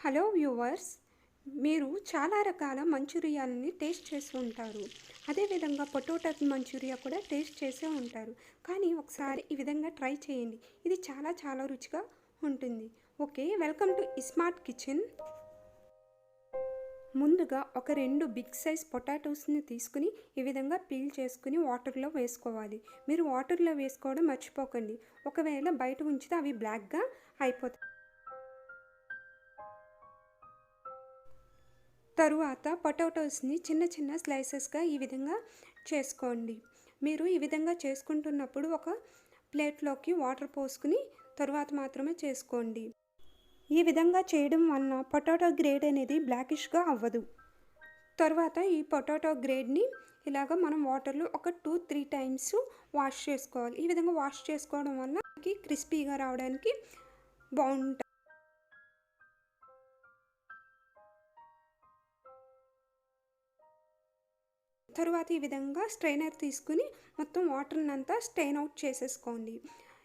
Hello viewers, మీరు చాలా రకాల మంచూరియాలని టేస్ట్ చేసి ఉంటారు. అదేవిధంగా పొటాటో మంచూరియా కూడా టేస్ట్ చేసే ఉంటారు. కానీ ఒకసారి ఈ విధంగా ట్రై చేయండి. ఇది చాలా చాలా రుచిగా ఉంటుంది. Okay, welcome to smart kitchen. ముందుగా ఒక 2 బిగ్ సైజ్ పొటాటోస్ని తీసుకుని ఈ విధంగా పీల్ చేసుకుని వాటర్లో వేసుకోవాలి. మీరు వాటర్లో వేసుకోవడం మర్చిపోకండి. ఒకవేళ బయట ఉంచితే అవి బ్లాక్గా అయిపోతాయి. తరువాత పొటాటోస్ని చిన్న చిన్న స్లైసెస్గా ఈ విధంగా చేసుకోండి. మీరు ఈ విధంగా చేసుకుంటున్నప్పుడు ఒక ప్లేట్లోకి వాటర్ పోసుకుని తరువాత మాత్రమే చేసుకోండి. ఈ విధంగా చేయడం వలన పొటాటో గ్రేడ్ అనేది బ్లాకిష్గా అవ్వదు. తర్వాత ఈ పొటాటో గ్రేడ్ని ఇలాగ మనం వాటర్లో ఒక 2-3 టైమ్స్ వాష్ చేసుకోవాలి. ఈ విధంగా వాష్ చేసుకోవడం వల్ల మనకి క్రిస్పీగా రావడానికి బాగుంటుంది. తరువాత ఈ విధంగా స్ట్రైనర్ తీసుకుని మొత్తం వాటర్ని అంతా స్ట్రెయిన్ అవుట్ చేసేసుకోండి.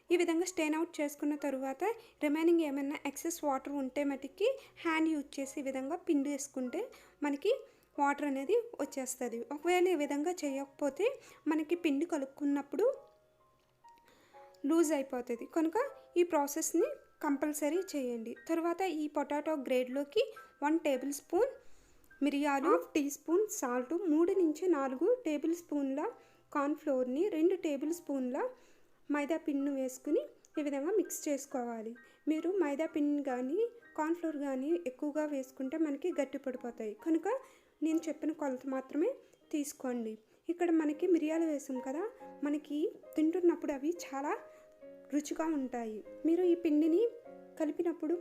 ఈ విధంగా స్ట్రెయిన్ అవుట్ చేసుకున్న తరువాత రిమైనింగ్ ఏమైనా ఎక్సెస్ వాటర్ ఉంటే మటుకి హ్యాండ్ యూజ్ చేసి ఈ విధంగా పిండి వేసుకుంటే మనకి వాటర్ అనేది వచ్చేస్తుంది. ఒకవేళ ఈ విధంగా చేయకపోతే మనకి పిండి కలుపుకున్నప్పుడు లూజ్ అయిపోతుంది. కనుక ఈ ప్రాసెస్ని కంపల్సరీ చేయండి. తర్వాత ఈ పొటాటో గ్రేడ్లోకి 1 టేబుల్ స్పూన్ మిరియాలు, 1/2 టీ స్పూన్ సాల్ట్, 3-4 టేబుల్ స్పూన్ల కార్న్ఫ్లోర్ని, 2 టేబుల్ స్పూన్ల మైదా పిండిని వేసుకుని ఈ విధంగా మిక్స్ చేసుకోవాలి. మీరు మైదా పిండి కానీ కార్న్ఫ్లోర్ కానీ ఎక్కువగా వేసుకుంటే మనకి గట్టి పడిపోతాయి. కనుక నేను చెప్పిన కొలత మాత్రమే తీసుకోండి. ఇక్కడ మనకి మిరియాలు వేసాం కదా, మనకి తింటున్నప్పుడు అవి చాలా రుచిగా ఉంటాయి. మీరు ఈ పిండిని కలిపినప్పుడు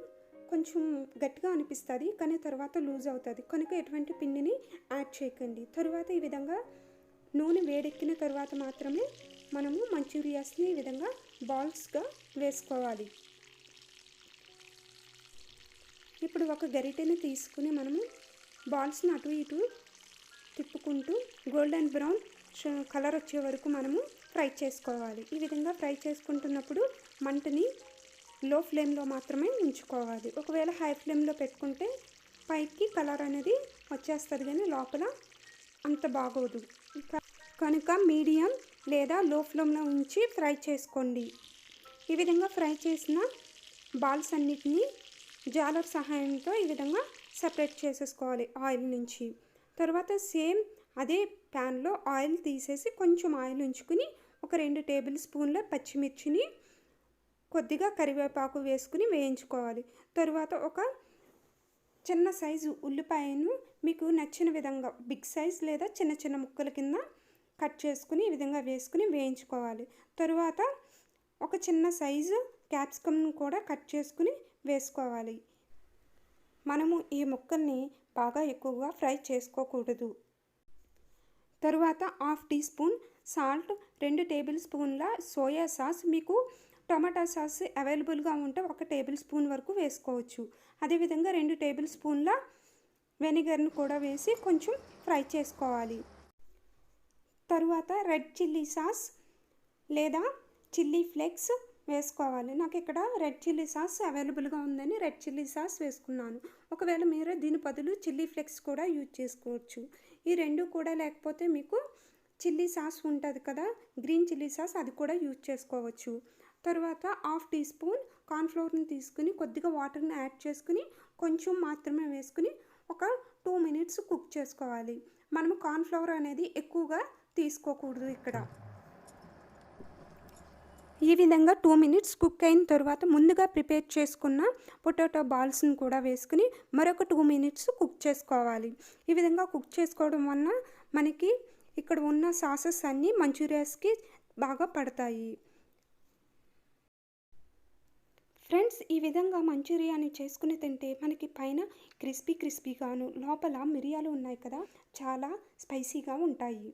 కొంచెం గట్టిగా అనిపిస్తుంది, కానీ తర్వాత లూజ్ అవుతుంది. కనుక ఎటువంటి పిండిని యాడ్ చేయకండి. తరువాత ఈ విధంగా నూనె వేడెక్కిన తర్వాత మాత్రమే మనము మంచూరియాస్ని ఈ విధంగా బాల్స్గా వేసుకోవాలి. ఇప్పుడు ఒక గరిటెని తీసుకుని మనము బాల్స్ని అటు ఇటు తిప్పుకుంటూ గోల్డెన్ బ్రౌన్ కలర్ వచ్చే వరకు మనము ఫ్రై చేసుకోవాలి. ఈ విధంగా ఫ్రై చేసుకుంటున్నప్పుడు మంటని లో ఫ్లేమ్లో మాత్రమే ఉంచుకోవాలి. ఒకవేళ హై ఫ్లేమ్లో పెట్టుకుంటే పైకి కలర్ అనేది వచ్చేస్తుంది, కానీ లోపల అంత బాగోదు. కనుక మీడియం లేదా లో ఫ్లేమ్లో ఉంచి ఫ్రై చేసుకోండి. ఈ విధంగా ఫ్రై చేసిన బాల్స్ అన్నిటినీ జాలర్ సహాయంతో ఈ విధంగా సపరేట్ చేసేసుకోవాలి ఆయిల్ నుంచి. తర్వాత సేమ్ అదే ప్యాన్లో ఆయిల్ తీసేసి కొంచెం ఆయిల్ ఉంచుకుని ఒక 2 టేబుల్ స్పూన్ల పచ్చిమిర్చిని, కొద్దిగా కరివేపాకు వేసుకుని వేయించుకోవాలి. తరువాత ఒక చిన్న సైజు ఉల్లిపాయను మీకు నచ్చిన విధంగా బిగ్ సైజ్ లేదా చిన్న చిన్న ముక్కల కింద కట్ చేసుకుని ఈ విధంగా వేసుకుని వేయించుకోవాలి. తరువాత ఒక చిన్న సైజు క్యాప్సికమ్ను కూడా కట్ చేసుకుని వేసుకోవాలి. మనము ఈ ముక్కల్ని బాగా ఎక్కువగా ఫ్రై చేసుకోకూడదు. తరువాత 1/2 టీ స్పూన్ సాల్ట్, 2 టేబుల్ స్పూన్ల సోయా సాస్, మీకు టమాటా సాస్ అవైలబుల్గా ఉంటే 1 టేబుల్ స్పూన్ వరకు వేసుకోవచ్చు. అదేవిధంగా 2 టేబుల్ స్పూన్ల వెనిగర్ను కూడా వేసి కొంచెం ఫ్రై చేసుకోవాలి. తరువాత రెడ్ చిల్లీ సాస్ లేదా చిల్లీ ఫ్లేక్స్ వేసుకోవాలి. నాకు ఇక్కడ రెడ్ చిల్లీ సాస్ అవైలబుల్గా ఉందని రెడ్ చిల్లీ సాస్ వేసుకున్నాను. ఒకవేళ మీరు దీని బదులు చిల్లీ ఫ్లేక్స్ కూడా యూజ్ చేసుకోవచ్చు. ఈ రెండు కూడా లేకపోతే మీకు చిల్లీ సాస్ ఉంటుంది కదా, గ్రీన్ చిల్లీ సాస్, అది కూడా యూజ్ చేసుకోవచ్చు. తరువాత 1/2 టీ స్పూన్ కార్న్ఫ్లోర్ని తీసుకుని కొద్దిగా వాటర్ని యాడ్ చేసుకుని కొంచెం మాత్రమే వేసుకుని ఒక 2 మినిట్స్ కుక్ చేసుకోవాలి. మనము కార్న్ఫ్లవర్ అనేది ఎక్కువగా తీసుకోకూడదు ఇక్కడ. ఈ విధంగా 2 మినిట్స్ కుక్ అయిన తర్వాత ముందుగా ప్రిపేర్ చేసుకున్న పొటాటో బాల్స్ని కూడా వేసుకుని మరొక 2 మినిట్స్ కుక్ చేసుకోవాలి. ఈ విధంగా కుక్ చేసుకోవడం వలన మనకి ఇక్కడ ఉన్న సాసెస్ అన్నీ మంచూరియాస్కి బాగా పడతాయి. ఫ్రెండ్స్, ఈ విధంగా మంచూరియాని చేసుకుని తింటే మనకి పైన క్రిస్పీగాను, లోపల మిరియాలు ఉన్నాయి కదా, చాలా స్పైసీగా ఉంటాయి.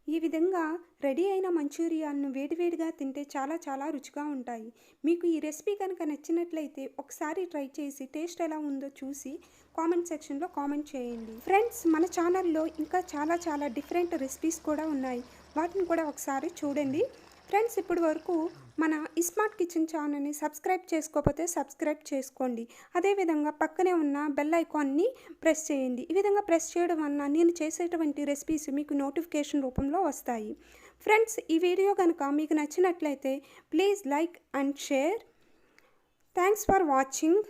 ఈ విధంగా రెడీ అయిన మంచూరియాలను వేడివేడిగా తింటే చాలా చాలా రుచిగా ఉంటాయి. మీకు ఈ రెసిపీ కనుక నచ్చినట్లయితే ఒకసారి ట్రై చేసి టేస్ట్ ఎలా ఉందో చూసి కామెంట్ సెక్షన్లో కామెంట్ చేయండి. ఫ్రెండ్స్, మన ఛానల్లో ఇంకా చాలా చాలా డిఫరెంట్ రెసిపీస్ కూడా ఉన్నాయి, వాటిని కూడా ఒకసారి చూడండి. ఫ్రెండ్స్, ఇప్పటి వరకు మన స్మార్ట్ కిచెన్ ఛానల్ని సబ్స్క్రైబ్ చేసుకోకపోతే సబ్స్క్రైబ్ చేసుకోండి. అదేవిధంగా పక్కనే ఉన్న బెల్ ఐకాన్ని ప్రెస్ చేయండి. ఈ విధంగా ప్రెస్ చేయడం వలన నేను చేసేటువంటి రెసిపీస్ మీకు నోటిఫికేషన్ రూపంలో వస్తాయి. ఫ్రెండ్స్, ఈ వీడియో కనుక మీకు నచ్చినట్లయితే please like and share. Thanks for watching.